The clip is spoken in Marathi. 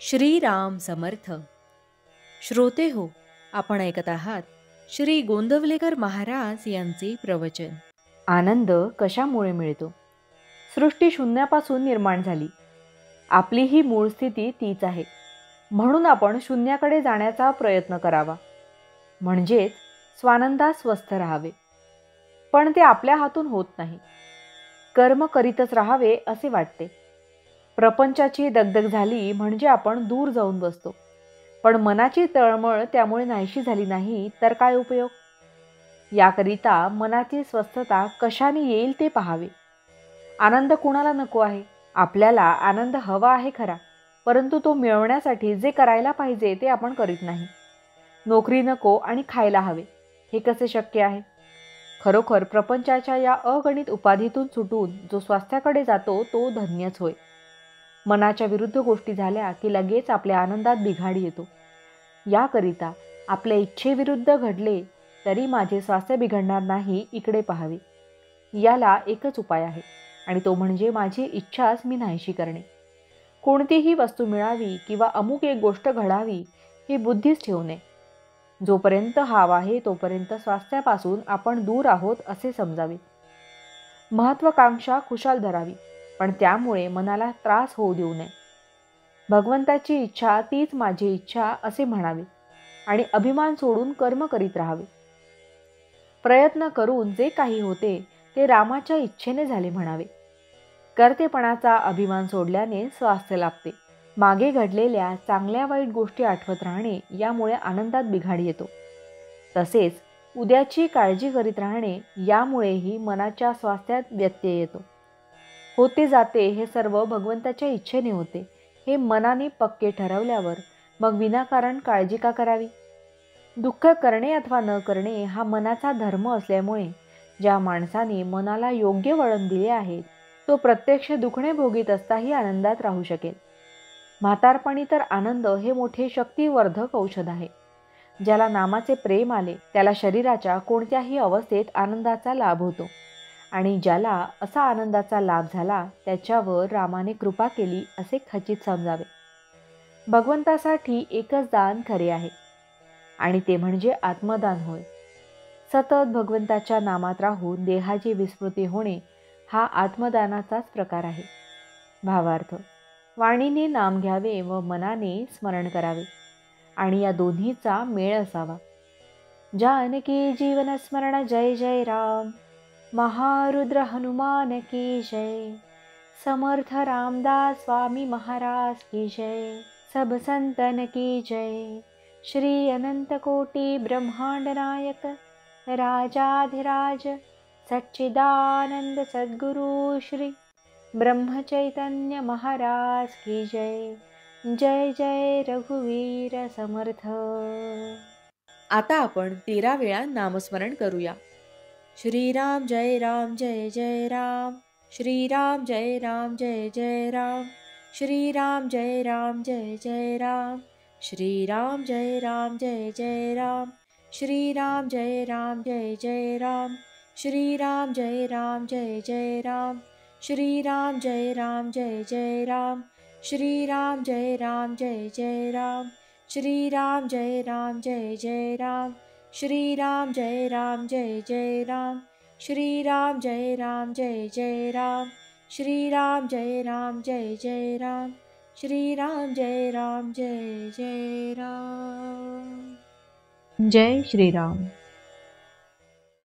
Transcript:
श्रीराम समर्थ. श्रोते हो, आपण ऐकत आहात श्री गोंदवलेकर महाराज यांचे प्रवचन. आनंद कशामुळे मिळतो? सृष्टी शून्यापासून निर्माण झाली. आपली ही मूळ स्थिती तीच आहे. म्हणून आपण शून्याकडे जाण्याचा प्रयत्न करावा, म्हणजेच स्वानंदात स्वस्थ राहावे. पण ते आपल्या हातून होत नाही. कर्म करीतच राहावे असे वाटते. प्रपंचाची दगदग झाली म्हणजे आपण दूर जाऊन बसतो. पण मनाची तळमळ त्यामुळे नाहीशी झाली नाही तर काय उपयोग? याकरिता मनाची स्वस्थता कशाने येईल ते पाहावे. आनंद कुणाला नको आहे? आपल्याला आनंद हवा आहे खरा, परंतु तो मिळवण्यासाठी जे करायला पाहिजे ते आपण करीत नाही. नोकरी नको आणि खायला हवे, हे कसे शक्य आहे? खरोखर प्रपंचाच्या या अगणित उपाधीतून सुटून जो स्वास्थ्याकडे जातो तो धन्यच होय. मनाच्या विरुद्ध गोष्टी झाल्या की लगेच आपल्या आनंदात बिघाड येतो. याकरिता आपल्या इच्छेविरुद्ध घडले तरी माझे स्वास्थ्य बिघडणार नाही इकडे पाहावे. याला एकच उपाय आहे आणि तो म्हणजे माझी इच्छाच मी नाहीशी करणे. कोणतीही वस्तू मिळावी किंवा अमुक एक गोष्ट घडावी ही बुद्धीच ठेवू नये. जोपर्यंत हाव आहे तोपर्यंत स्वास्थ्यापासून आपण दूर आहोत असे समजावे. महत्वाकांक्षा खुशाल धरावी, पण त्यामुळे मनाला त्रास होऊ देऊ नये. भगवंताची इच्छा तीच माझी इच्छा असे म्हणावे आणि अभिमान सोडून कर्म करीत राहावे. प्रयत्न करून जे काही होते ते रामाच्या इच्छेने झाले म्हणावे. कर्तेपणाचा अभिमान सोडल्याने स्वास्थ्य लाभते. मागे घडलेल्या चांगल्या वाईट गोष्टी आठवत राहणे यामुळे आनंदात बिघाड येतो. तसेच उद्याची काळजी करीत राहणे यामुळेही मनाच्या स्वास्थ्यात व्यत्यय येतो. होते जाते हे सर्व भगवंताच्या इच्छेने होते हे मनाने पक्के ठरवल्यावर मग विनाकारण काळजी का करावी? दुःख करणे अथवा न करणे हा मनाचा धर्म असल्यामुळे ज्या माणसाने मनाला योग्य वळण दिले आहे तो प्रत्यक्ष दुखणे भोगीत असताही आनंदात राहू शकेल. म्हातारपणी तर आनंद हे मोठे शक्तिवर्धक औषध आहे. ज्याला नामाचे प्रेम आले त्याला शरीराच्या कोणत्याही अवस्थेत आनंदाचा लाभ होतो आणि ज्याला असा आनंदाचा लाभ झाला त्याच्यावर रामाने कृपा केली असे खचित समजावे. भगवंतासाठी एकच दान खरे आहे आणि ते म्हणजे आत्मदान होय. सतत भगवंताच्या नामात राहून देहाची विस्मृती होणे हा आत्मदानाचाच प्रकार आहे. भावार्थ: वाणीने नाम घ्यावे व मनाने स्मरण करावे आणि या दोन्हीचा मेळ असावा. जानकी जीवन स्मरण जय जय राम. महारुद्र हनुमान की जय. समर्थ रामदास स्वामी महाराज की जय. सब संतन की जय. श्री अनंत कोटि ब्रह्मांड नायक राजाधिराज सच्चिदानंद सद्गुरु श्री ब्रह्म चैतन्य महाराज की जय. जय जय रघुवीर समर्थ. आता आपण 13 वेळा नामस्मरण करूया. श्रीराम जय राम जय जय राम. श्रीराम जय राम जय जय राम. श्रीराम जय राम जय जय राम. श्रीराम जय राम जय जय राम. श्रीराम जय राम जय जय राम. श्रीराम जय राम जय जय राम. श्रीराम जय राम जय जय राम. श्रीराम जय राम जय जय राम. श्रीराम जय राम जय जय राम. श्रीराम जय राम जय जय राम. श्रीराम जय राम जय जय राम. श्रीराम जय राम जय जय राम. श्रीराम जय राम जय जय राम. जय श्रीराम.